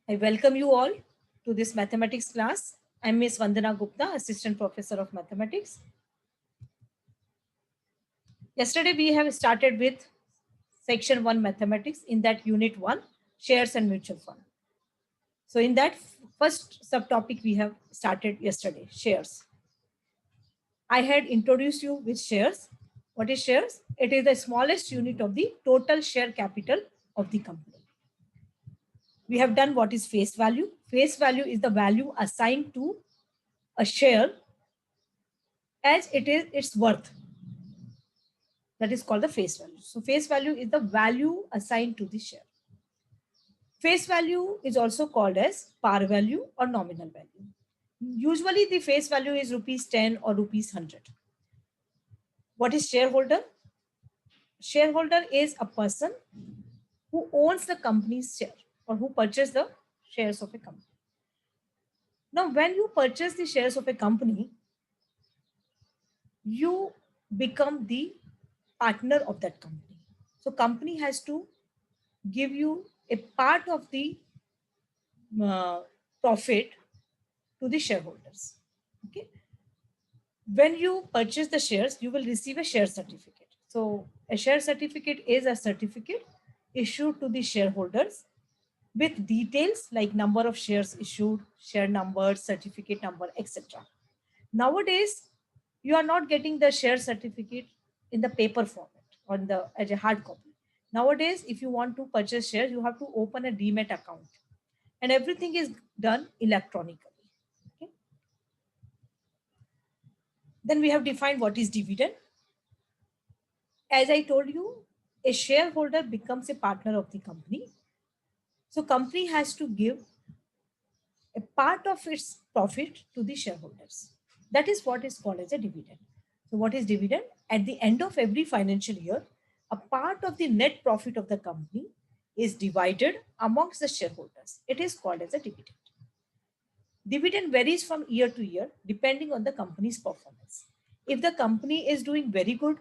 I welcome you all to this mathematics class. I'm Ms. Vandana Gupta, Assistant Professor of Mathematics. Yesterday we have started with Section 1 Mathematics, in that Unit 1, Shares and Mutual Fund. So in that first subtopic we have started yesterday, shares. I had introduced you with shares. What is shares? It is the smallest unit of the total share capital of the company. We have done what is face value. Face value is the value assigned to a share as it is its worth. That is called the face value. So face value is the value assigned to the share. Face value is also called as par value or nominal value. Usually the face value is rupees 10 or rupees 100. What is shareholder? Shareholder is a person who owns the company's share or who purchased the shares of a company. Now, when you purchase the shares of a company, you become the partner of that company. So company has to give you a part of the profit to the shareholders. Okay. When you purchase the shares, you will receive a share certificate. So a share certificate is a certificate issued to the shareholders with details like number of shares issued, share number, certificate number, etc. Nowadays, you are not getting the share certificate in the paper format or as a hard copy. Nowadays, if you want to purchase shares, you have to open a demat account, and everything is done electronically. Okay? Then we have defined what is dividend. As I told you, a shareholder becomes a partner of the company. So company has to give a part of its profit to the shareholders. That is what is called as a dividend. So what is dividend? At the end of every financial year, a part of the net profit of the company is divided amongst the shareholders. It is called as a dividend. Dividend varies from year to year depending on the company's performance. If the company is doing very good,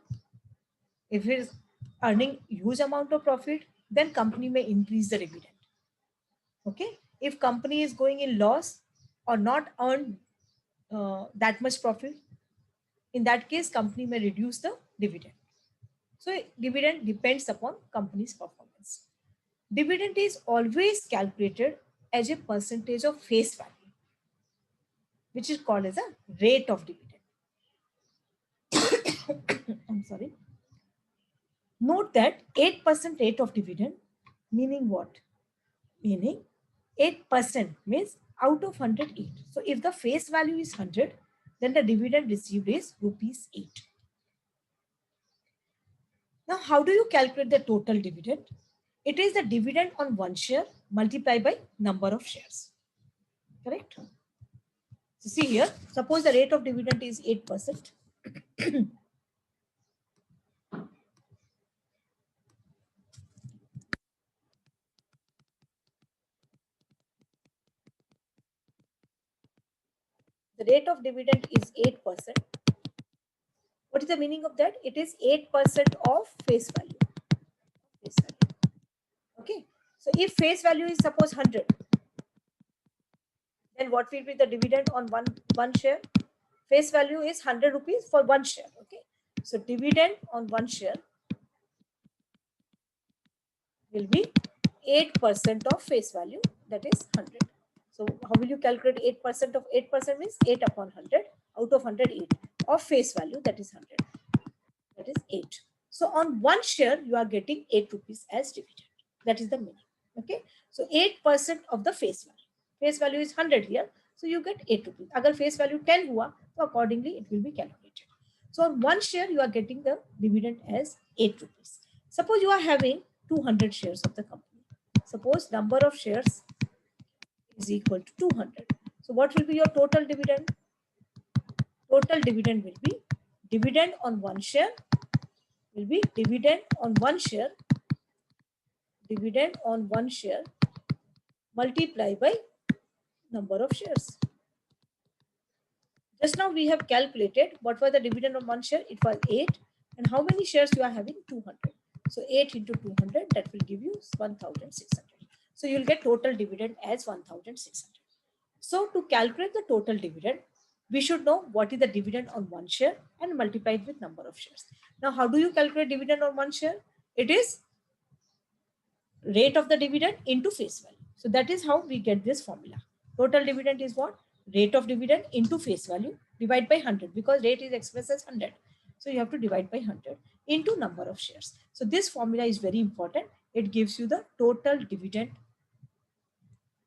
if it is earning huge amount of profit, then company may increase the dividend. Okay. If company is going in loss or not earn that much profit, in that case, company may reduce the dividend. So dividend depends upon company's performance. Dividend is always calculated as a percentage of face value, which is called as a rate of dividend. I'm sorry. Note that 8% rate of dividend, meaning what? Meaning 8% means out of 108. So if the face value is 100, then the dividend received is rupees 8. Now, how do you calculate the total dividend? It is the dividend on one share multiplied by number of shares. Correct? So see here, suppose the rate of dividend is 8%. The rate of dividend is 8%. What is the meaning of that? It is 8% of face value. Face value. Okay. So if face value is suppose 100, then what will be the dividend on one share? Face value is 100 rupees for one share. Okay. So dividend on one share will be 8% of face value, that is 100. So how will you calculate 8% of 8% means 8 upon 100, out of 100, 8 of face value, that is 100. That is 8. So on one share, you are getting 8 rupees as dividend. That is the meaning. Okay. So 8% of the face value. Face value is 100 here. So you get 8 rupees. Agar face value 10 hua, so accordingly it will be calculated. So on one share, you are getting the dividend as 8 rupees. Suppose you are having 200 shares of the company. Suppose number of shares is equal to 200. So what will be your total dividend? Total dividend will be dividend on one share will be dividend on one share multiplied by number of shares. Just now we have calculated what was the dividend on one share. It was 8. And how many shares you are having? 200. So 8 into 200, that will give you 1,600. So So you'll get total dividend as 1,600. So to calculate the total dividend, we should know what is the dividend on one share and multiply it with number of shares. Now, how do you calculate dividend on one share? It is rate of the dividend into face value. So that is how we get this formula. Total dividend is what? Rate of dividend into face value, divide by 100, because rate is expressed as 100. So you have to divide by 100 into number of shares. So this formula is very important. It gives you the total dividend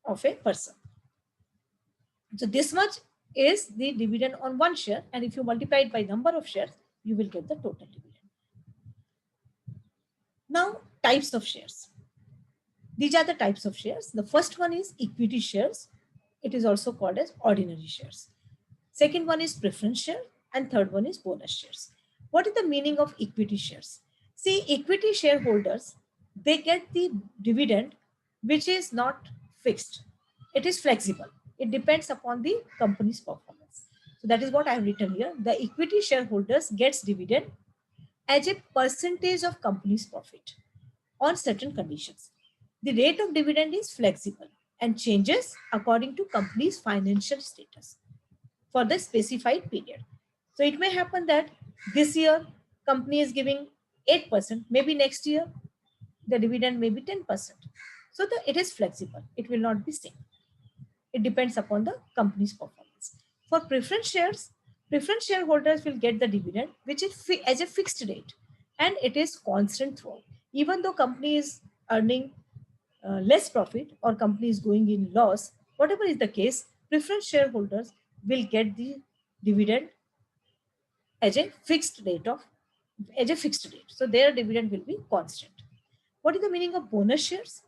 of a person. So this much is the dividend on one share, and if you multiply it by number of shares, you will get the total dividend. Now, types of shares. These are the types of shares. The first one is equity shares. It is also called as ordinary shares. Second one is preference share, and third one is bonus shares. What is the meaning of equity shares? See, equity shareholders, they get the dividend which is not fixed. It is flexible. It depends upon the company's performance. So that is what I have written here. The equity shareholders gets dividend as a percentage of company's profit on certain conditions. The rate of dividend is flexible and changes according to company's financial status for the specified period. So it may happen that this year company is giving 8%, maybe next year the dividend may be 10%. So it is flexible. It will not be same. It depends upon the company's performance. For preference shareholders will get the dividend which is as a fixed rate, and it is constant throughout. Even though company is earning less profit or company is going in loss, whatever is the case, preference shareholders will get the dividend as a fixed rate. So their dividend will be constant. What is the meaning of bonus shares?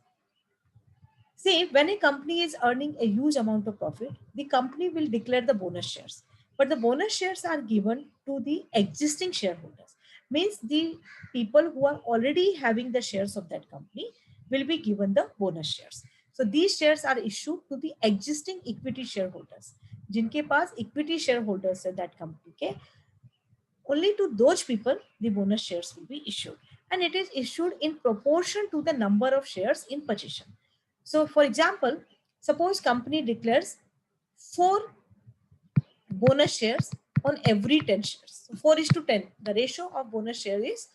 See, when a company is earning a huge amount of profit, the company will declare the bonus shares. But the bonus shares are given to the existing shareholders. Means the people who are already having the shares of that company will be given the bonus shares. So these shares are issued to the existing equity shareholders. जिनके पास equity shareholders है that company के, only to those people the bonus shares will be issued. And it is issued in proportion to the number of shares in possession. So for example, suppose company declares 4 bonus shares on every 10 shares. So 4:10. The ratio of bonus shares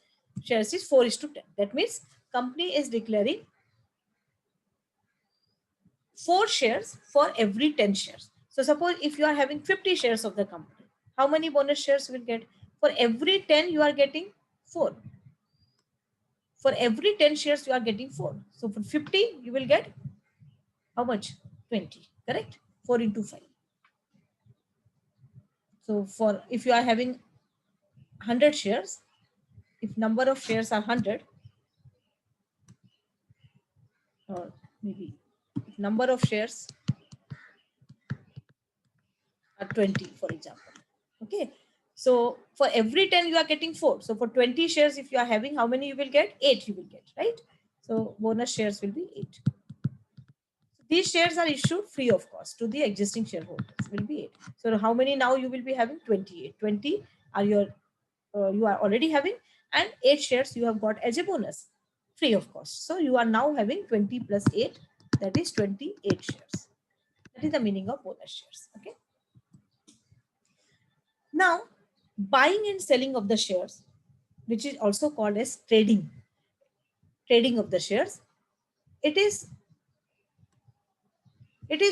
is 4:10. That means company is declaring 4 shares for every 10 shares. So suppose if you are having 50 shares of the company, how many bonus shares will get? For every 10 you are getting 4. For every 10 shares you are getting 4. So for 50 you will get how much? 20, correct? 4 into 5. So for if you are having 100 shares, if number of shares are 100, or maybe if number of shares are 20, for example. Okay. So for every 10 you are getting 4. So for 20 shares, if you are having, how many you will get? 8 you will get, right? So bonus shares will be 8. These shares are issued free of cost to the existing shareholders, will be 8. So how many now you will be having? 28. 20 are your you are already having, and 8 shares you have got as a bonus free of cost. So you are now having 20 plus 8, that is 28 shares. That is the meaning of bonus shares. Okay. Now, buying and selling of the shares, which is also called as trading of the shares, it is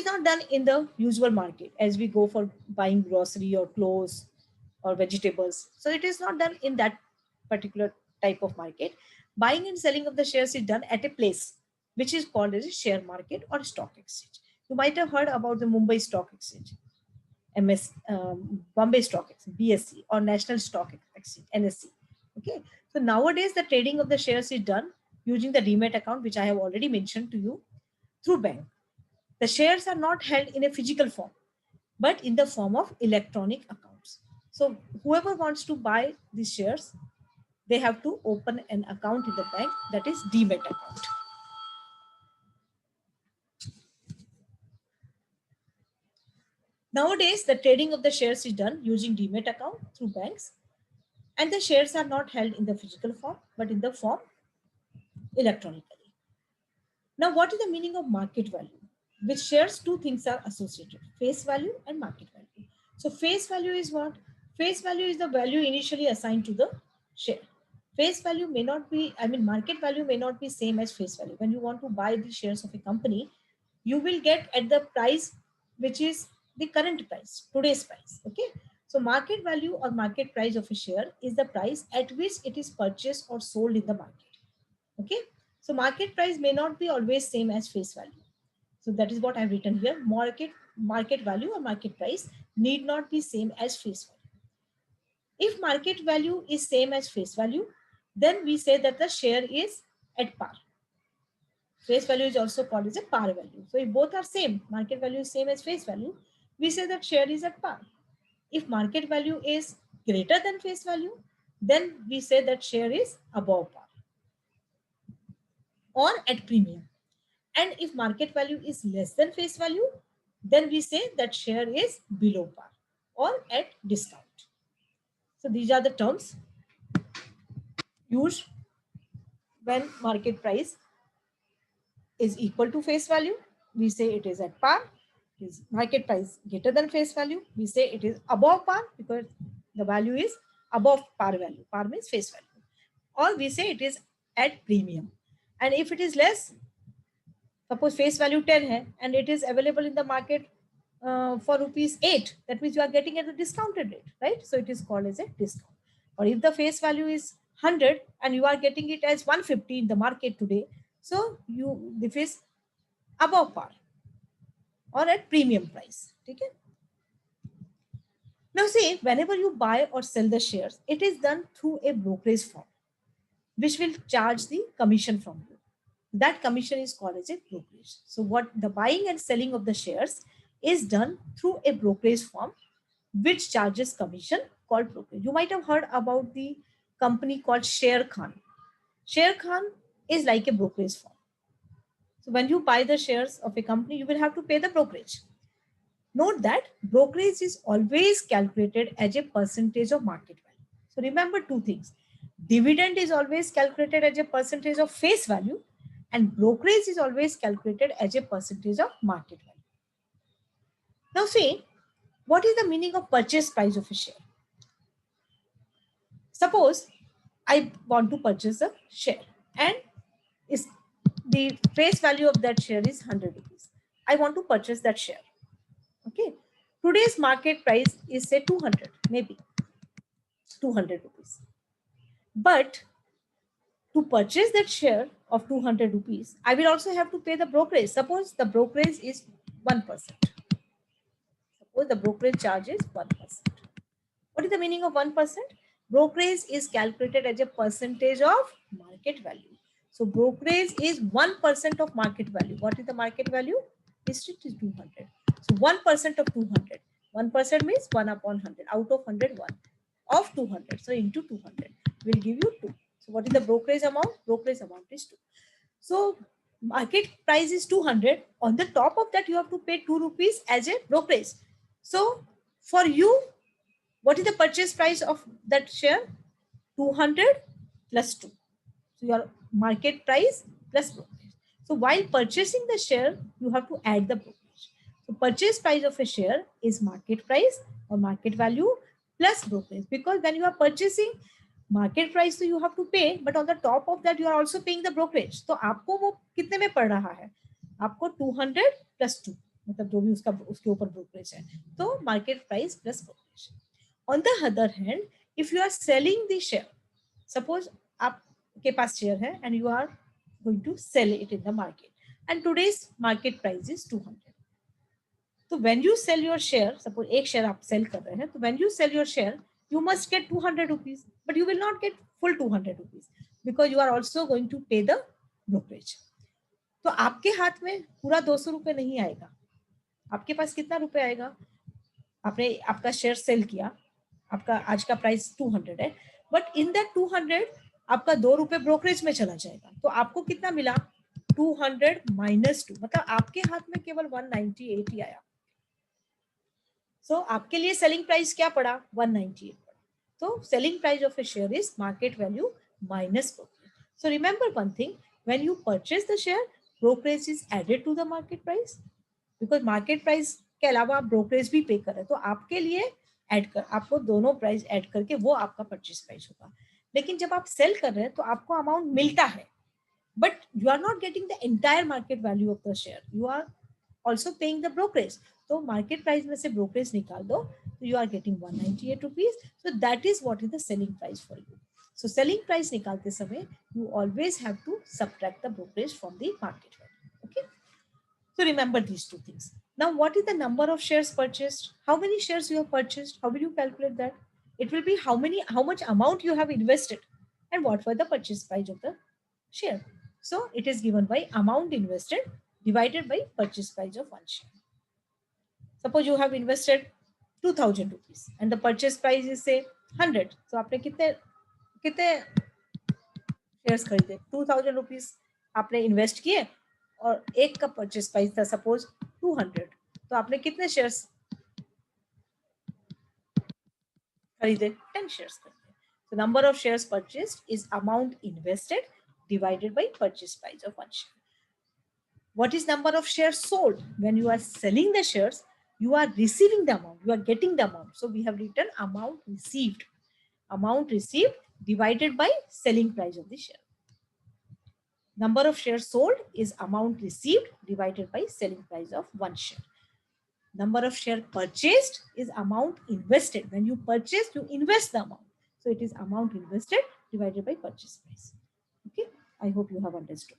not done in the usual market as we go for buying grocery or clothes or vegetables. So it is not done in that particular type of market. Buying and selling of the shares is done at a place which is called as a share market or stock exchange. You might have heard about the Mumbai Stock Exchange, Bombay Stock Exchange, BSE, or National Stock Exchange, NSE. Okay. So nowadays the trading of the shares is done using the demat account, which I have already mentioned to you, through bank. The shares are not held in a physical form, but in the form of electronic accounts. So whoever wants to buy these shares, they have to open an account in the bank, that is demat account. Nowadays, the trading of the shares is done using demat account through banks, and the shares are not held in the physical form, but in the form electronically. Now, what is the meaning of market value? With shares, two things are associated: face value and market value. So face value is what? Face value is the value initially assigned to the share. Face value may not be, I mean, market value may not be same as face value. When you want to buy the shares of a company, you will get at the price which is the current price, today's price. Okay. So market value or market price of a share is the price at which it is purchased or sold in the market. Okay. So market price may not be always same as face value. So that is what I've written here. Market value or market price need not be same as face value. If market value is same as face value, then we say that the share is at par. Face value is also called as a par value. So if both are same, market value is same as face value, we say that share is at par. If market value is greater than face value, then we say that share is above par or at premium. And if market value is less than face value, then we say that share is below par or at discount. So these are the terms used when market price is equal to face value. We say it is at par. Is market price greater than face value, we say it is above par because the value is above par value. Par means face value. Or we say it is at premium. And if it is less, suppose face value 10 hai, and it is available in the market for rupees 8, that means you are getting at a discounted rate, right? So it is called as a discount. Or if the face value is 100 and you are getting it as 150 in the market today, so this is above par or at premium price. Okay? Now see, whenever you buy or sell the shares, it is done through a brokerage firm, which will charge the commission from you. That commission is called as a brokerage. So what the buying and selling of the shares is done through a brokerage firm, which charges commission called brokerage. You might have heard about the company called Sher Khan. Sher Khan is like a brokerage firm. So when you buy the shares of a company, you will have to pay the brokerage. Note that brokerage is always calculated as a percentage of market value. So remember two things. Dividend is always calculated as a percentage of face value, and brokerage is always calculated as a percentage of market value. Now see, what is the meaning of purchase price of a share? Suppose I want to purchase a share and is the face value of that share is 100 rupees. I want to purchase that share. Okay. Today's market price is say 200, maybe 200 rupees. But to purchase that share of 200 rupees, I will also have to pay the brokerage. Suppose the brokerage is 1%. Suppose the brokerage charge is 1%. What is the meaning of 1%? Brokerage is calculated as a percentage of market value. So brokerage is 1% of market value. What is the market value? It is 200. So 1% of 200. 1% means 1 upon 100. Out of 100, 1. Of 200. So into 200 will give you 2. So what is the brokerage amount? Brokerage amount is 2. So market price is 200. On the top of that, you have to pay 2 rupees as a brokerage. So for you, what is the purchase price of that share? 200 plus 2. So your market price plus brokerage. So while purchasing the share, you have to add the brokerage. So purchase price of a share is market price or market value plus brokerage. Because when you are purchasing market price, so you have to pay, but on the top of that, you are also paying the brokerage. So आपको वो कितने में पड़ रहा है? आपको 200 plus 2. मतलब जो भी उसके ऊपर brokerage है. तो market price plus brokerage. On the other hand, if you are selling the share, suppose आपके पास share है and you are going to sell it in the market, and today's market price is 200. So when you sell your share, suppose एक share आप sell कर रहे हैं, तो when you sell your share, you must get 200 rupees, but you will not get full 200 rupees because you are also going to pay the brokerage. तो आपके हाथ में पूरा 200 रुपए नहीं आएगा. आपके पास कितना रुपए आएगा? आपने आपका शेयर सेल किया, आपका आज का प्राइस 200 है, बट इन दैट 200 आपका 2 रुपए ब्रोकरेज में चला जाएगा. तो आपको कितना मिला? 200 माइनस 2, मतलब आपके हाथ में केवल 198 ही आया. सो आपके लिए सेलिंग प्राइस क्या पड़ा? 198 पड़ा. तो selling price of A share is market value minus brokerage. So remember one thing, when you purchase the share, brokerage is added to the market price, because market price के अलावा आप brokerage भी पे कर रहे हैं, तो आपके लिए ऐड कर, आपको दोनों प्राइस ऐड करके वो आपका परचेज प्राइस होगा. लेकिन जब आप सेल कर रहे हैं तो आपको अमाउंट मिलता है, but you are not getting the entire market value of the share, you are also paying the brokerage. तो market price में से brokerage निकाल दो, तो you are getting 198 rupees. So that is what is the selling price for you. So selling price निकालते समय you always have to subtract the brokerage from the market value. Okay. So remember these two things. Now, what is the number of shares purchased? How many shares you have purchased? How will you calculate that? It will be how much amount you have invested and what were the purchase price of the share. So it is given by amount invested divided by purchase price of one share. Suppose you have invested 2000 rupees and the purchase price is say 100. So आपने कितने कितने shares खरीदे? 2000 rupees आपने invest किए और एक का purchase price था सपोज 200, तो आपने कितने शेयर्स खरीदे? 10 शेयर्स खरीदे. So number of shares purchased is amount invested divided by purchase price of one share. What is number of shares sold? When you are selling the shares, you are receiving the amount, you are getting the amount. So we have written amount received. Amount received divided by selling price of the share. Number of shares sold is amount received divided by selling price of one share. Number of share purchased is amount invested. When you purchase, you invest the amount. So it is amount invested divided by purchase price. Okay, I hope you have understood.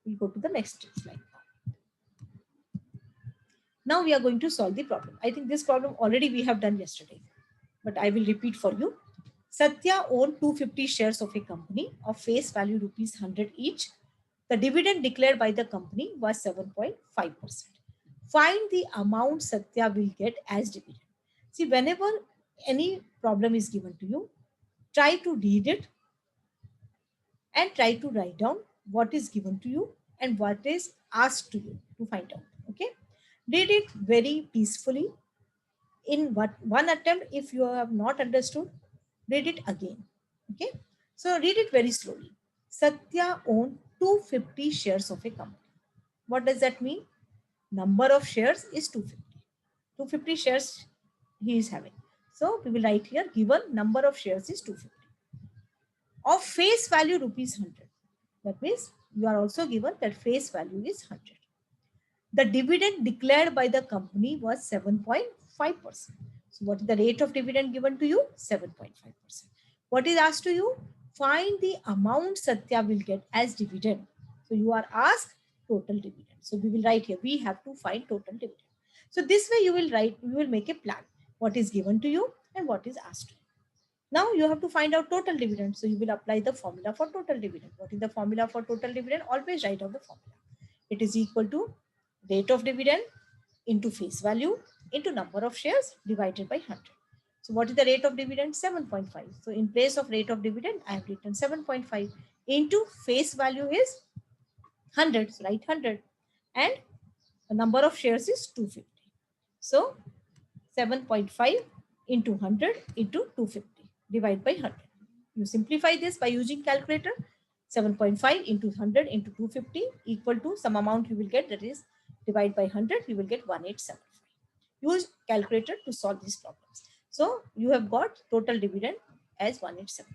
We'll go to the next slide. Now we are going to solve the problem. I think this problem already we have done yesterday, but I will repeat for you. Satya owned 250 shares of a company of face value rupees 100 each. The dividend declared by the company was 7.5%. Find the amount Satya will get as dividend. See, whenever any problem is given to you, try to read it and try to write down what is given to you and what is asked to you to find out. Okay, read it very peacefully. In one attempt, if you have not understood, read it again. Okay, so read it very slowly. Satya owned 250 shares of a company. What does that mean? Number of shares is 250. 250 shares he is having. So we will write here, given number of shares is 250. Of face value rupees 100. That means you are also given that face value is 100. The dividend declared by the company was 7.5%. So what is the rate of dividend given to you? 7.5%. What is asked to you? Find the amount Satya will get as dividend. So you are asked total dividend. So we will write here, we have to find total dividend. So this way you will write, you will make a plan. What is given to you and what is asked to you. Now you have to find out total dividend. So you will apply the formula for total dividend. What is the formula for total dividend? Always write down the formula. It is equal to rate of dividend into face value into number of shares divided by 100. So what is the rate of dividend? 7.5. So in place of rate of dividend, I have written 7.5 into face value is 100. So write 100 and the number of shares is 250. So 7.5 into 100 into 250 divide by 100. You simplify this by using calculator. 7.5 into 100 into 250 equal to some amount you will get, that is divide by 100, you will get 1875. Use calculator to solve these problems. So you have got total dividend as 1875.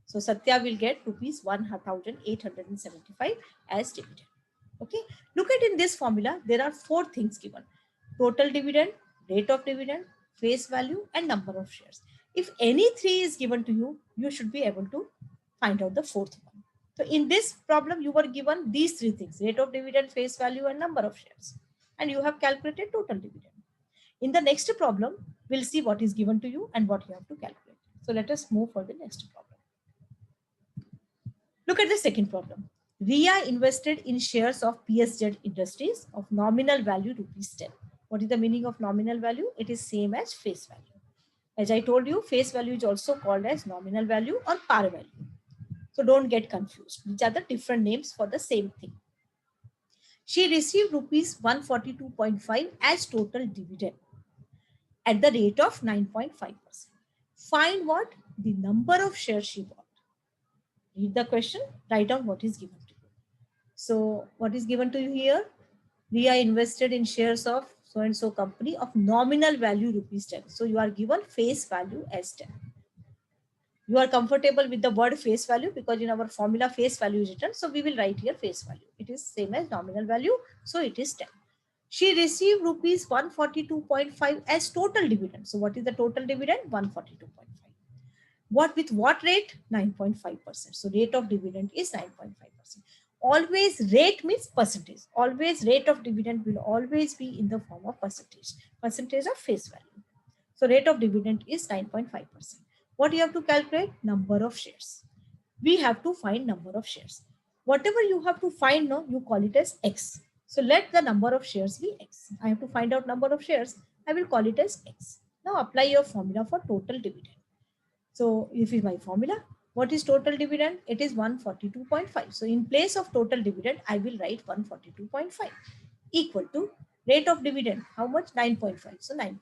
So Satya will get rupees 1875 as dividend. Okay, look at in this formula, there are 4 things given: total dividend, rate of dividend, face value, and number of shares. If any 3 is given to you, you should be able to find out the 4th one. So in this problem, you were given these 3 things: rate of dividend, face value, and number of shares. And you have calculated total dividend. In the next problem, we'll see what is given to you and what you have to calculate. So let us move for the next problem. Look at the second problem. Ria invested in shares of PSZ Industries of nominal value rupees 10. What is the meaning of nominal value? It is same as face value. As I told you, face value is also called as nominal value or par value. So don't get confused. These are the different names for the same thing. She received rupees 142.5 as total dividend at the rate of 9.5%. Find what? The number of shares she bought. Read the question, write down what is given to you. So what is given to you here? Ria invested in shares of so and so company of nominal value rupees 10. So you are given face value as 10. You are comfortable with the word face value because in our formula face value is written. So we will write here face value. It is same as nominal value. So it is 10. She received rupees 142.5 as total dividend. So what is the total dividend? 142.5. What with what rate? 9.5%. So rate of dividend is 9.5%. Always rate means percentage. Always rate of dividend will always be in the form of percentage. Percentage of face value. So rate of dividend is 9.5%. What you have to calculate? Number of shares. We have to find number of shares. Whatever you have to find now, you call it as X. So let the number of shares be X. I have to find out number of shares. I will call it as X. Now apply your formula for total dividend. So if is my formula, what is total dividend? It is 142.5. So in place of total dividend, I will write 142.5 equal to rate of dividend. How much? 9.5. So 9.5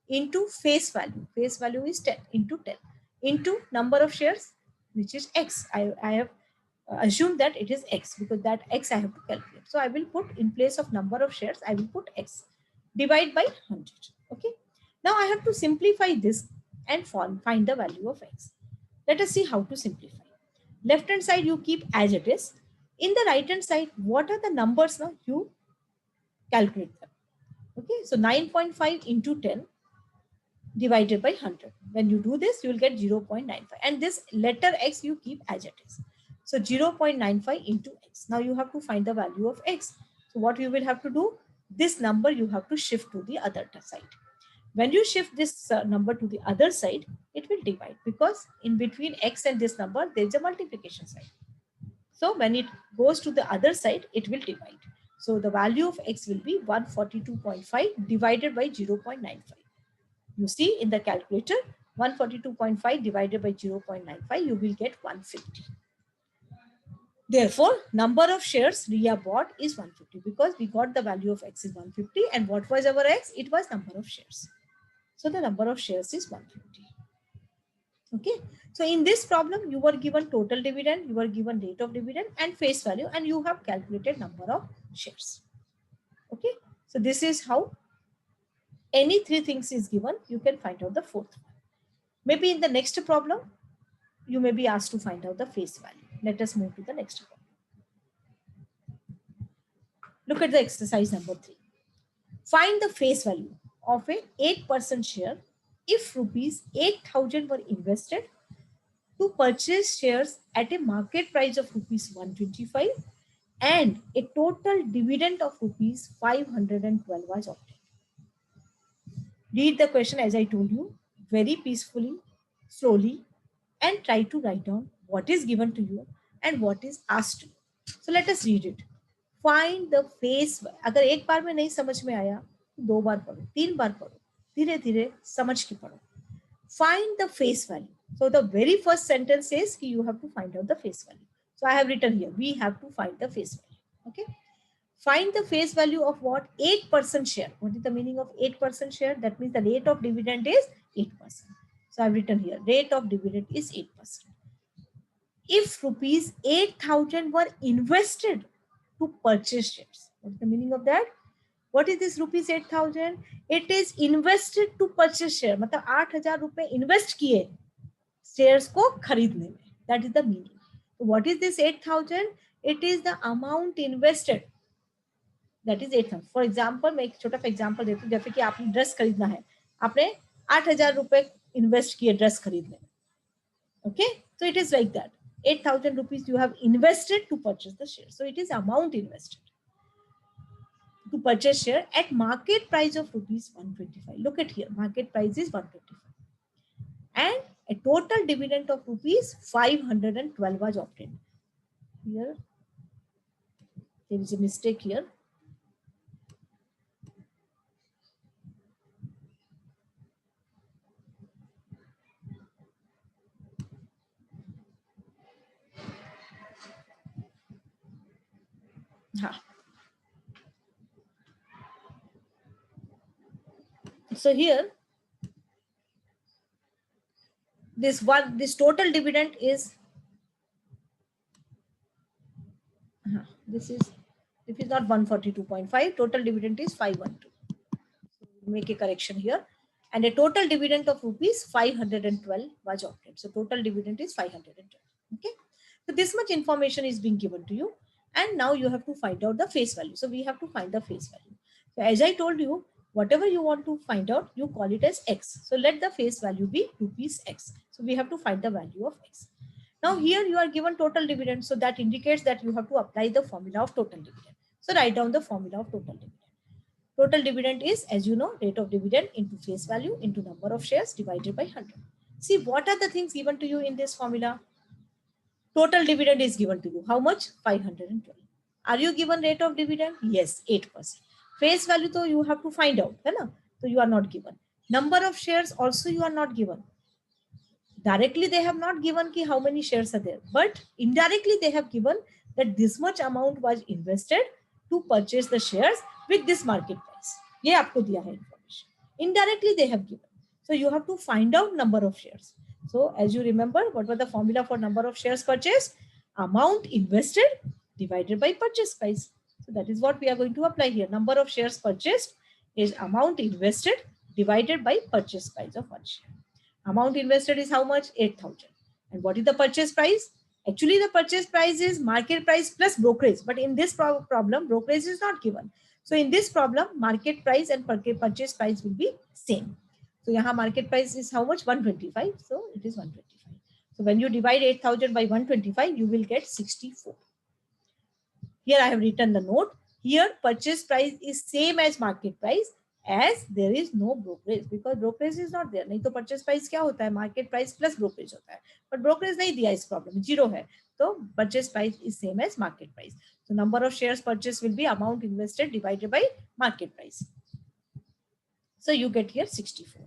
into face value. Face value is 10 into 10 into number of shares, which is X. I have assumed that it is X because that X I have to calculate. So I will put in place of number of shares, I will put X. Divide by 100. Okay. Now I have to simplify this and find the value of X. Let us see how to simplify. Left hand side you keep as it is. In the right hand side, what are the numbers now? You calculate them. Okay, so 9.5 into 10 divided by 100. When you do this, you will get 0.95. And this letter X you keep as it is. So 0.95 into X. Now you have to find the value of X. So what you will have to do? This number you have to shift to the other side. When you shift this number to the other side, it will divide because in between X and this number, there is a multiplication sign. So when it goes to the other side, it will divide. So the value of X will be 142.5 divided by 0.95. You see in the calculator, 142.5 divided by 0.95, you will get 150. Therefore, number of shares Ria bought is 150 because we got the value of X is 150. And what was our X? It was number of shares. So the number of shares is 150. Okay. So in this problem, you were given total dividend, you were given rate of dividend and face value, and you have calculated number of shares. Okay. So this is how any three things is given. You can find out the fourth one. Maybe in the next problem, you may be asked to find out the face value. Let us move to the next problem. Look at the exercise number 3. Find the face value of a 8% share if rupees 8,000 were invested to purchase shares at a market price of rupees 125 and a total dividend of rupees 512 was obtained. Read the question as I told you very peacefully, slowly, and try to write down what is given to you and what is asked to you. So let us read it. Find the face. अगर एक बार में नहीं समझ में आया तो 2 बार पढ़ो, 3 बार पढ़ो, धीरे धीरे समझ के पढ़ो. Find the face value. So the very first sentence says कि you have to find out the face value. So I have written here, we have to find the face value. Okay. Find the face value of what? 8% share. What is the meaning of 8% share? That means the rate of dividend is 8%. So I've written here, rate of dividend is 8%. If rupees 8,000 were invested to purchase shares, what's the meaning of that? What is this rupees 8,000? It is invested to purchase share. मतलब 8,000 रुपए invest किए shares को खरीदने में. That is the meaning. So what is this 8,000? It is the amount invested. That is 8,000. For example, मैं एक छोटा सा example देती हूँ. जैसे कि आपने ड्रेस खरीदना है, आपने 8,000 रुपए invest किए ड्रेस खरीदने में. Okay, so it is like that. 8,000 rupees you have invested to purchase the share. So it is amount invested to purchase share at market price of rupees 125. Look at here, market price is 125. And a total dividend of rupees 512 was obtained. Here, there is a mistake here. So here, this total dividend is This is not 142.5. Total dividend is 512. So we'll make a correction here. And a total dividend of rupees 512 was obtained. So total dividend is 512. Okay. So this much information is being given to you. And now you have to find out the face value. So we have to find the face value. So as I told you, whatever you want to find out, you call it as X. So let the face value be rupees X. So we have to find the value of X. Now here you are given total dividend. So that indicates that you have to apply the formula of total dividend. So write down the formula of total dividend. Total dividend is, as you know, rate of dividend into face value into number of shares divided by 100. See, what are the things given to you in this formula? Total dividend is given to you. How much? 512. Are you given rate of dividend? Yes, 8%. Face value, though, you have to find out. So you are not given. Number of shares also you are not given. Directly they have not given ki how many shares are there, but indirectly they have given that this much amount was invested to purchase the shares with this market price. Ye aapko diya hai information. Indirectly they have given. So you have to find out number of shares. So as you remember, what was the formula for number of shares purchased? Amount invested divided by purchase price. So that is what we are going to apply here. Number of shares purchased is amount invested divided by purchase price of one share. Amount invested is how much? 8,000. And what is the purchase price? Actually, the purchase price is market price plus brokerage. But in this problem, brokerage is not given. So in this problem, market price and purchase price will be same. So here market price is how much? 125. So it is 125. So when you divide 8,000 by 125, you will get 64. Here I have written the note. Here purchase price is same as market price, as there is no brokerage, because brokerage is not there. नहीं तो purchase price क्या होता है? Market price plus brokerage होता है. But brokerage नहीं दिया इस problem, zero है. तो purchase price is same as market price. So number of shares purchased will be amount invested divided by market price. So you get here 64.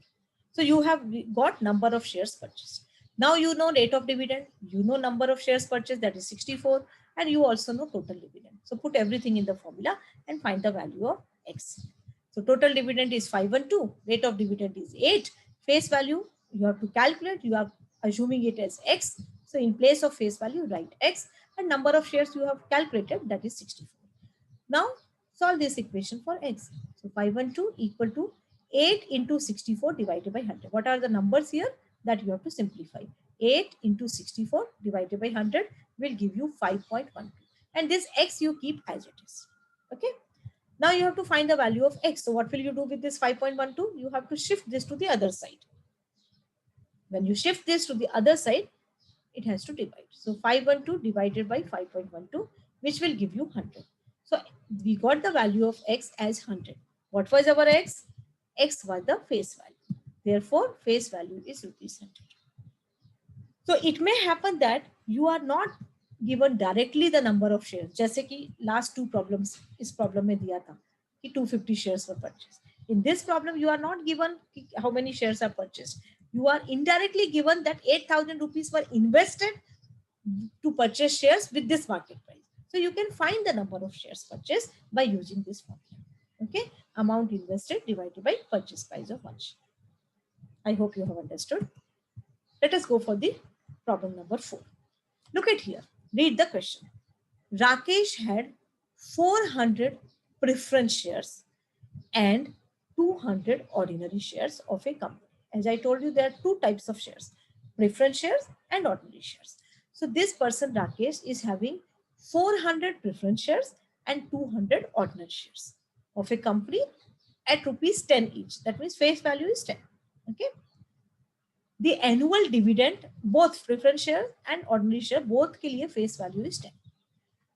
So you have got number of shares purchased. Now you know rate of dividend, you know number of shares purchased, that is 64, and you also know total dividend. So put everything in the formula and find the value of X. So total dividend is 512, rate of dividend is 8, face value you have to calculate, you are assuming it as X. So in place of face value, write X, and number of shares you have calculated, that is 64. Now solve this equation for X. So 512 equal to 8 into 64 divided by 100. What are the numbers here that you have to simplify? 8 into 64 divided by 100 will give you 5.12. And this X you keep as it is. Okay. Now you have to find the value of X. So what will you do with this 5.12? You have to shift this to the other side. When you shift this to the other side, it has to divide. So 512 divided by 5.12, which will give you 100. So we got the value of X as 100. What was our X? X was the face value. Therefore, face value is rupees 100. So it may happen that you are not given directly the number of shares. जैसे कि last two problems इस problem में दिया था कि 250 shares were purchased. In this problem, you are not given how many shares are purchased. You are indirectly given that 8,000 rupees were invested to purchase shares with this market price. So you can find the number of shares purchased by using this formula. Okay, amount invested divided by purchase price of one share. I hope you have understood. Let us go for the problem number 4. Look at here. Read the question. Rakesh had 400 preference shares and 200 ordinary shares of a company. As I told you, there are two types of shares, preference shares and ordinary shares. So this person Rakesh is having 400 preference shares and 200 ordinary shares of a company at rupees 10 each. That means face value is 10. Okay. The annual dividend, both preference shares and ordinary share, both के लिए face value is 10.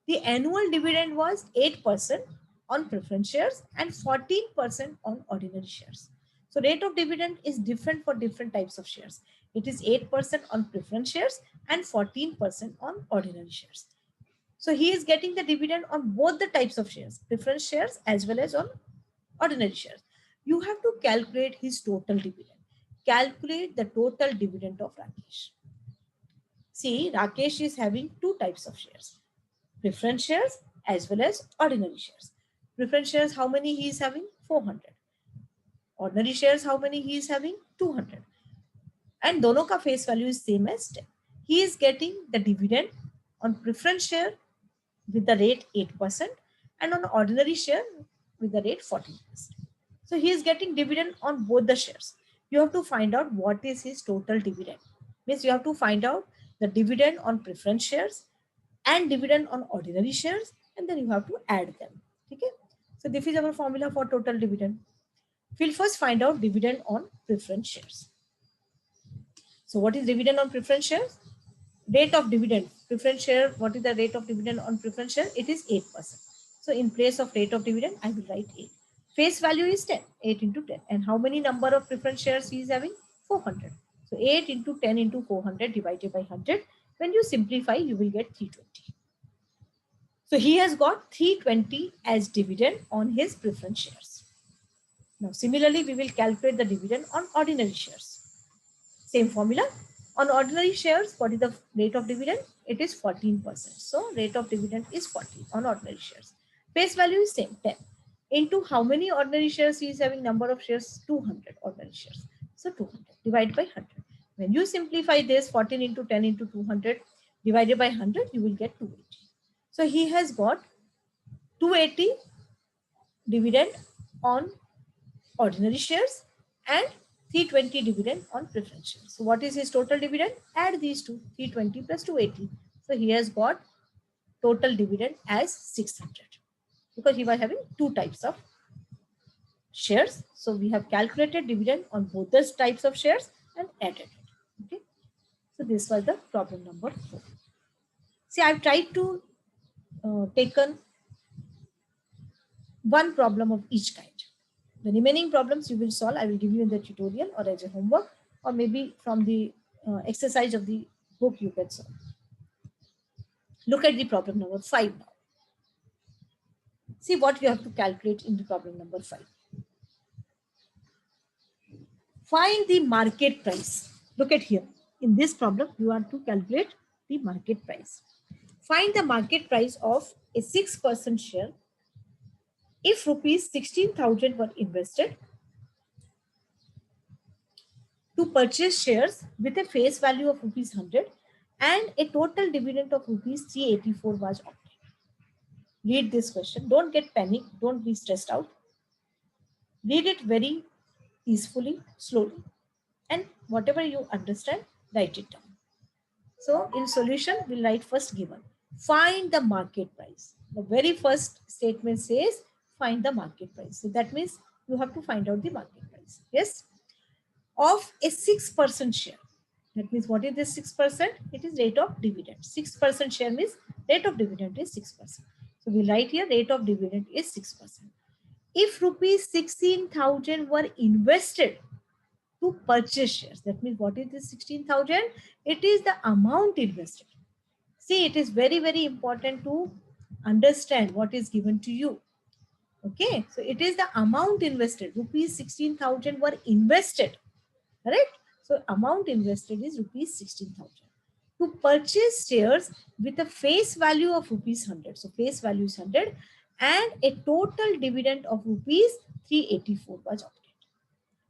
The annual dividend was 8% on preference shares and 14% on ordinary shares. So rate of dividend is different for different types of shares. It is 8% on preference shares and 14% on ordinary shares. So he is getting the dividend on both the types of shares, preference shares as well as on ordinary shares. You have to calculate his total dividend. Calculate the total dividend of Rakesh. See, Rakesh is having two types of shares, preference shares as well as ordinary shares. Preference shares, how many he is having? 400. Ordinary shares, how many he is having? 200. And दोनों का face value is same as 10. He is getting the dividend on preference share with the rate 8% and on ordinary share with the rate 14%. So he is getting dividend on both the shares. You have to find out what is his total dividend. Means you have to find out the dividend on preference shares and dividend on ordinary shares, and then you have to add them. Okay. So this is our formula for total dividend. We'll first find out dividend on preference shares. So what is dividend on preference shares? Rate of dividend, preference share, what is the rate of dividend on preference share? It is 8%. So in place of rate of dividend, I will write 8. Face value is 10, 8 into 10. And how many number of preference shares he is having? 400. So 8 into 10 into 400 divided by 100. When you simplify, you will get 320. So he has got 320 as dividend on his preference shares. Now similarly, we will calculate the dividend on ordinary shares. Same formula. On ordinary shares, what is the rate of dividend? It is 14%. So rate of dividend is 14 on ordinary shares. Face value is same, 10. Into how many ordinary shares he is having? Number of shares, 200 ordinary shares. So 200 divided by 100. When you simplify this, 14 into 10 into 200 divided by 100, you will get 280. So he has got 280 dividend on ordinary shares and 320 dividend on preference shares. So what is his total dividend? Add these two, 320 plus 280. So he has got total dividend as 600 because he was having two types of shares. So we have calculated dividend on both those types of shares and added it. Okay. So this was the problem number 4. See, I've tried to taken one problem of each kind. The remaining problems you will solve, I will give you in the tutorial or as a homework, or maybe from the exercise of the book you can solve. Look at the problem number 5 now. See what you have to calculate in the problem number 5. Find the market price. Look at here. In this problem, you have to calculate the market price. Find the market price of a 6% share if rupees 16,000 were invested to purchase shares with a face value of rupees 100 and a total dividend of rupees 384 was obtained. Read this question. Don't get panic. Don't be stressed out. Read it very peacefully, slowly. And whatever you understand, write it down. So in solution, we'll write first given. Find the market price. The very first statement says find the market price. So that means you have to find out the market price. Yes. Of a 6% share. That means what is this 6%? It is rate of dividend. 6% share means rate of dividend is 6%. So we write here rate of dividend is 6%. If rupees 16,000 were invested to purchase shares, that means what is this 16,000? It is the amount invested. See, it is very, very important to understand what is given to you. Okay, so it is the amount invested. Rupees 16,000 were invested. Correct? So amount invested is rupees 16,000 to purchase shares with a face value of rupees 100. So face value is 100 and a total dividend of rupees 384 was obtained.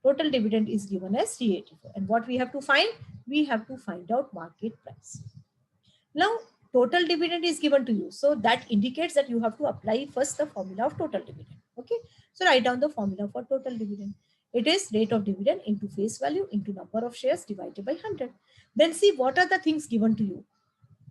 Total dividend is given as 384. And what we have to find? We have to find out market price. Now, total dividend is given to you. So that indicates that you have to apply first the formula of total dividend. Okay. So write down the formula for total dividend. It is rate of dividend into face value into number of shares divided by 100. Then see what are the things given to you.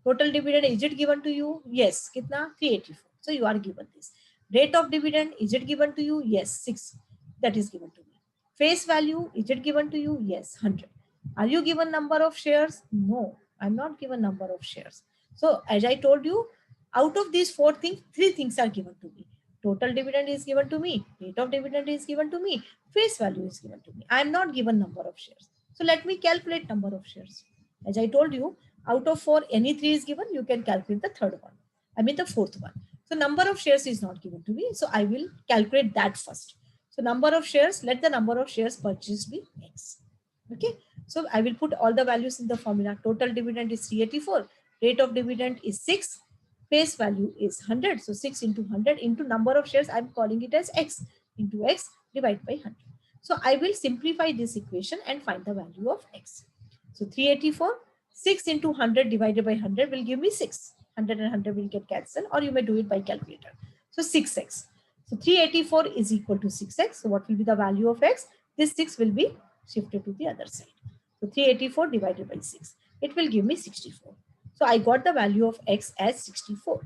Total dividend, is it given to you? Yes. Kitna? 384. So you are given this. Rate of dividend, is it given to you? Yes. 6. That is given to me. Face value, is it given to you? Yes. 100. Are you given number of shares? No. I'm not given number of shares. So as I told you, out of these 4 things, 3 things are given to me. Total dividend is given to me. Rate of dividend is given to me. Face value is given to me. I am not given number of shares. So let me calculate number of shares. As I told you, out of 4, any 3 is given. You can calculate the third one. I mean the fourth one. So number of shares is not given to me. So I will calculate that first. So number of shares, let the number of shares purchased be X. Okay. So I will put all the values in the formula. Total dividend is 384. Rate of dividend is 6. Face value is 100. So 6 into 100 into number of shares, I'm calling it as X into X divided by 100. So I will simplify this equation and find the value of X. So 384, 6 into 100 divided by 100 will give me 6. 100 and 100 will get cancelled, or you may do it by calculator. So 6x. So 384 is equal to 6x. So what will be the value of x? This 6 will be shifted to the other side. So 384 divided by 6. It will give me 64. So I got the value of x as 64.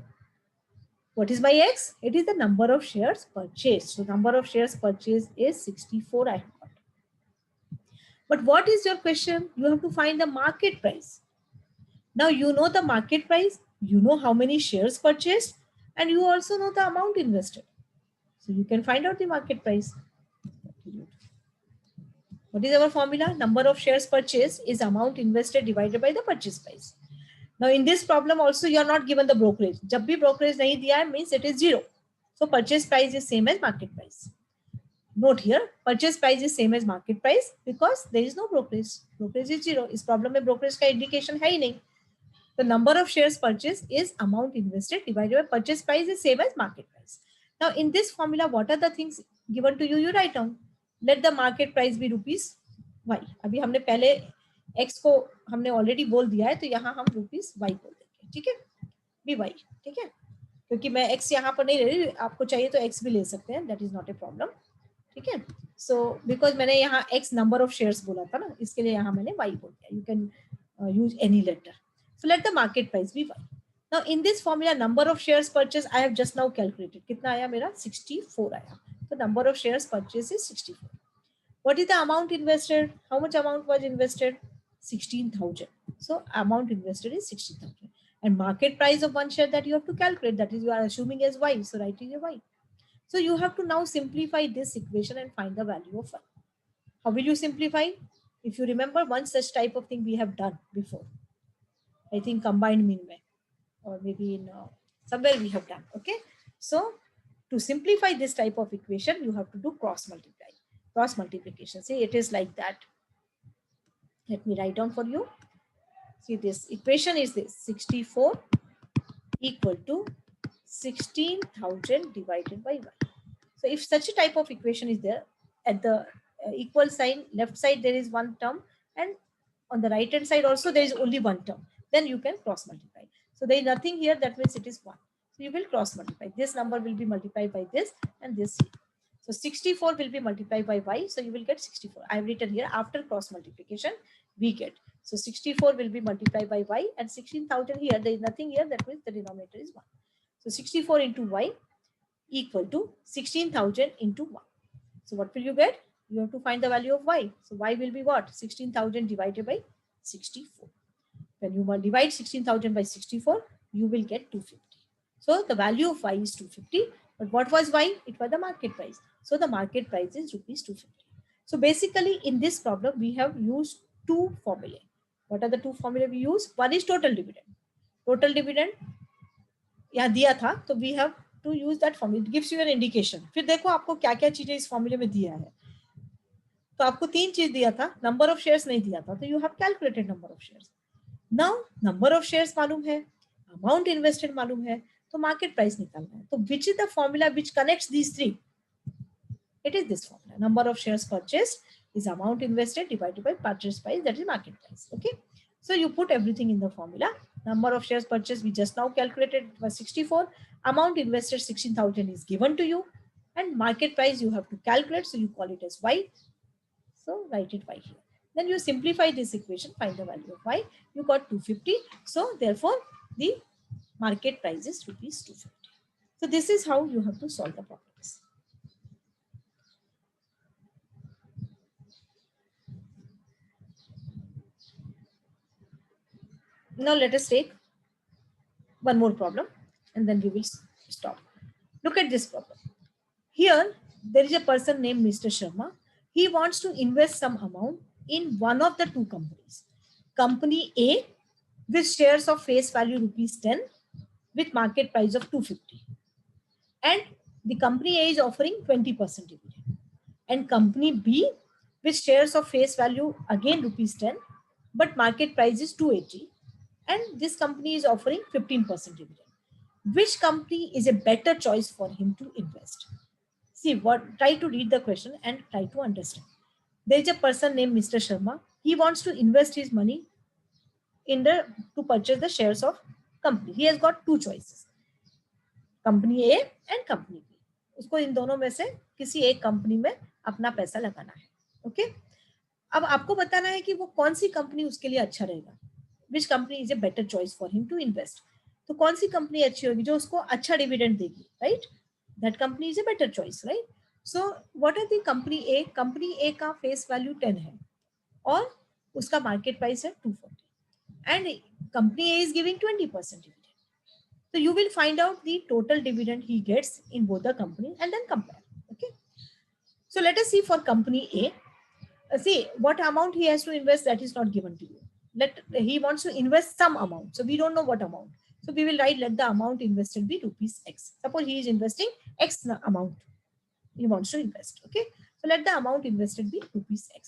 What is my x? It is the number of shares purchased. So number of shares purchased is 64 I got. But what is your question? You have to find the market price. Now you know the market price, you know how many shares purchased, and you also know the amount invested. So you can find out the market price. What is our formula? Number of shares purchased is amount invested divided by the purchase price. Now in this problem also you are not given the brokerage. जब भी brokerage नहीं दिया है means it is 0. So purchase price is same as market price. Note here, purchase price is same as market price because there is no brokerage. Brokerage is 0. इस problem में brokerage का indication है ही नहीं. The number of shares purchased is amount invested divided by purchase price is same as market price. Now in this formula, what are the things given to you? You write down. Let the market price be rupees y. अभी हमने पहले x को हमने already बोल दिया है, तो यहाँ हम rupees y बोल देंगे, ठीक है? भी y, ठीक है? क्योंकि मैं x यहाँ पर नहीं ले रही, आपको चाहिए तो x भी ले सकते हैं, that is not a problem, ठीक है? So because मैंने यहाँ x number of shares बोला था ना, इसके लिए यहाँ मैंने y बोल दिया. You can use any letter. So let the market price be y. Now in this formula, number of shares purchased I have just now calculated. कितना आया मेरा? 64 आया. So number of shares purchased is 64. What is the amount invested? How much amount was invested? 16,000. So amount invested is 16,000. And market price of one share that you have to calculate, that is you are assuming as y. So write it as y. So you have to now simplify this equation and find the value of y. How will you simplify? If you remember, one such type of thing we have done before. I think combined mean में, or maybe in somewhere we have done. Okay. So to simplify this type of equation, you have to do cross multiplication. See, it is like that. Let me write down for you. See, this equation is this: 64 equal to 16,000 divided by y. So if such a type of equation is there, at the equal sign left side there is one term, and on the right hand side also there is only one term, then you can cross multiply. So there is nothing here, that means it is 1. So you will cross multiply. This number will be multiplied by this and this here. So 64 will be multiplied by y, so you will get 64. I have written here after cross multiplication we get. So 64 will be multiplied by y, and 16,000 here, there is nothing here, that means the denominator is 1. So 64 into y equal to 16,000 into 1. So what will you get? You have to find the value of y. So y will be what? 16,000 divided by 64. When you divide 16,000 by 64, you will get 250. So the value of y is 250. But what was y? It was the market price. So the market price is rupees 250. So basically in this problem, we have used two formulae. What are the two formulae we use? One is total dividend. Total dividend यहाँ दिया था, तो we have to use that formula. It gives you an indication. फिर देखो आपको क्या क्या चीजें इस फॉर्मूले में दिया है. तो आपको 3 चीज दिया था, नंबर ऑफ शेयर्स नहीं दिया था, तो you have calculated number of shares. Now number of shares मालूम है, अमाउंट इन्वेस्टेड मालूम है, तो मार्केट प्राइस निकालना है. तो which is the formula which connects these three? It is this formula. Number of shares purchased is amount invested divided by purchase price, that is market price. Okay. So you put everything in the formula. Number of shares purchased we just now calculated was 64. Amount invested 16,000 is given to you, and market price you have to calculate. So you call it as y. So write it y here. Then you simplify this equation, find the value of y. You got 250. So therefore the market price is rupees 250. So this is how you have to solve the problems. Now let us take one more problem and then we will stop. Look at this problem. Here there is a person named Mr. Sharma. He wants to invest some amount in one of the two companies. Company A with shares of face value rupees 10 with market price of 250. And the company A is offering 20% dividend. And company B with shares of face value again rupees 10 but market price is 280. And this company is offering 15% dividend. Which company is a better choice for him to invest? See, try to read the question and try to understand. There is a person named Mr. Sharma. He wants to invest his money to purchase the shares of company. He has got two choices, company A and company B. उसको इन दोनों में से किसी एक company में अपना पैसा लगाना है. ओके, अब आपको बताना है कि वो कौन सी कंपनी उसके लिए अच्छा रहेगा. Which company is a better choice for him to invest. तो कौन सी कंपनी अच्छी होगी जो उसको अच्छा डिविडेंड देगी, right? That company is a better choice, right? So what are the company A? Company A का फेस वैल्यू 10 है और उसका मार्केट प्राइस है 240 and company A is giving 20% dividend. So you will find out the total dividend he gets in both the company and then compare. Okay. So let us see for company A. See what amount he has to invest, that is not given to you. He wants to invest some amount. So we don't know what amount. So we will write let the amount invested be rupees X. Suppose he is investing X amount. He wants to invest. Okay. So let the amount invested be rupees X.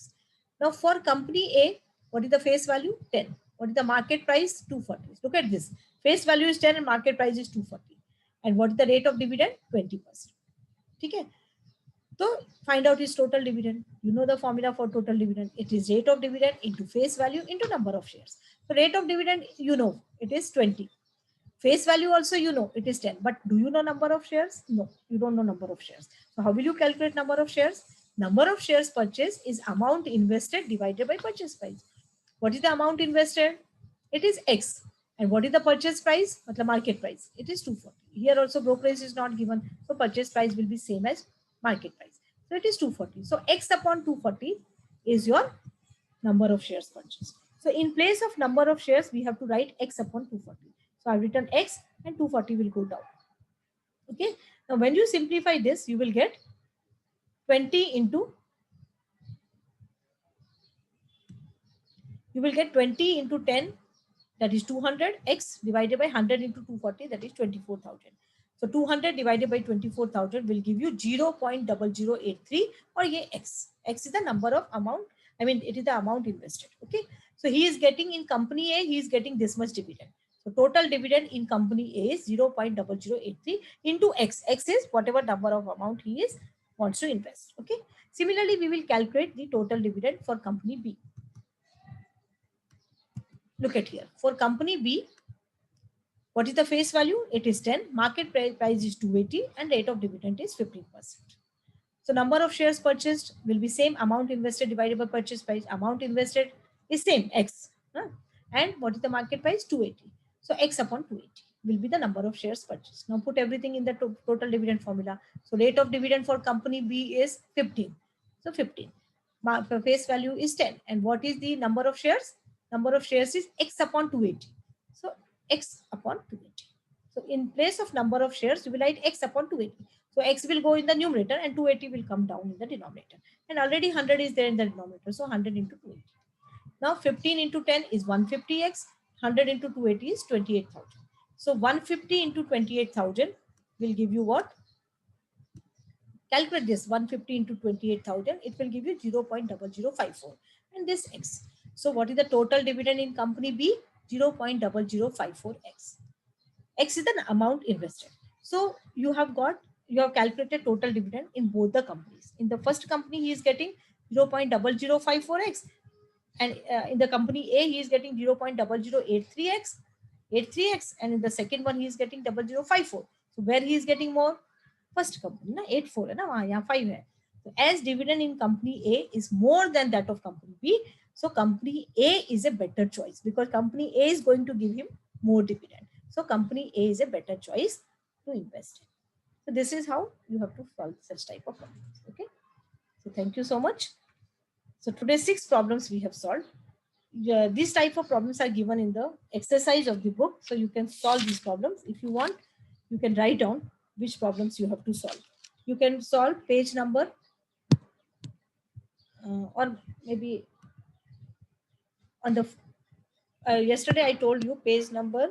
Now for company A, what is the face value? 10. What is the market price? 240. Look at this. Face value is 10 and market price is 240. And what is the rate of dividend? 20%. Okay. So find out his total dividend. You know the formula for total dividend. It is rate of dividend into face value into number of shares. So rate of dividend, you know, it is 20. Face value also you know it is 10. But do you know number of shares? No, you don't know number of shares. So how will you calculate number of shares? Number of shares purchased is amount invested divided by purchase price. What is the amount invested? It is X. And what is the purchase price? The market price. It is 240. Here also brokerage is not given. So purchase price will be same as market price. So it is 240. So X upon 240 is your number of shares purchased. So in place of number of shares, we have to write X upon 240. So I've written X and 240 will go down. Okay. Now when you simplify this, you will get 20 into 10, that is 200. X divided by 100 into 240, that is 24,000. So 200 divided by 24,000 will give you 0.0083 or ye X. X is the number of amount. I mean, it is the amount invested. Okay. So he is getting in company A, he is getting this much dividend. So total dividend in company A is 0.0083 into X. X is whatever number of amount he is wants to invest. Okay. Similarly, we will calculate the total dividend for company B. Look at here. For company B, what is the face value? It is 10. Market price is 280 and rate of dividend is 15%. So number of shares purchased will be same. Amount invested divided by purchase price. Amount invested is same, X. And what is the market price? 280. So X upon 280 will be the number of shares purchased. Now put everything in the total dividend formula. So rate of dividend for company B is 15. So 15. Face value is 10. And what is the number of shares? Number of shares is X upon 280. So X upon 280. So in place of number of shares, you will write X upon 280. So X will go in the numerator and 280 will come down in the denominator. And already 100 is there in the denominator. So 100 into 280. Now 15 into 10 is 150X. 100 into 280 is 28,000. So 150 into 28,000 will give you what? Calculate this. 150 into 28,000. It will give you 0.0054. And this X. So what is the total dividend in company B? 0.0054X. X is the amount invested. So you have calculated total dividend in both the companies. In the first company, he is getting 0.0054X. And in the company A, he is getting 0.0083X. And in the second one, he is getting 0054. So where he is getting more? First company, na 84 hai na, wahan 5 hai. So as dividend in company A is more than that of company B, so company A is a better choice because company A is going to give him more dividend. So company A is a better choice to invest in. So this is how you have to solve such type of problems. Okay. So thank you so much. So today 6 problems we have solved. These type of problems are given in the exercise of the book. So you can solve these problems. If you want, you can write down which problems you have to solve. You can solve page number or maybe on the yesterday I told you page number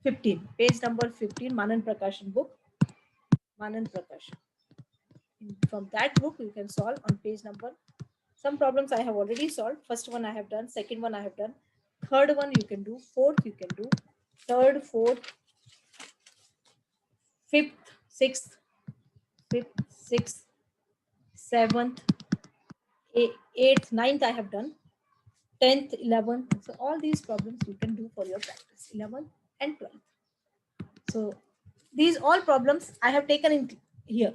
15. Page number 15, Manan Prakashan book. Manan Prakashan. From that book, you can solve on page number. Some problems I have already solved. First one I have done. Second one I have done. Third one you can do. Fourth you can do. Third, fourth, fifth, sixth, seventh, eighth, ninth I have done. 10th, 11th. So all these problems you can do for your practice, 11th and 12th. So these all problems I have taken in here.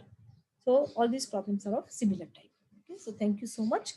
So all these problems are of similar type. Okay, so thank you so much.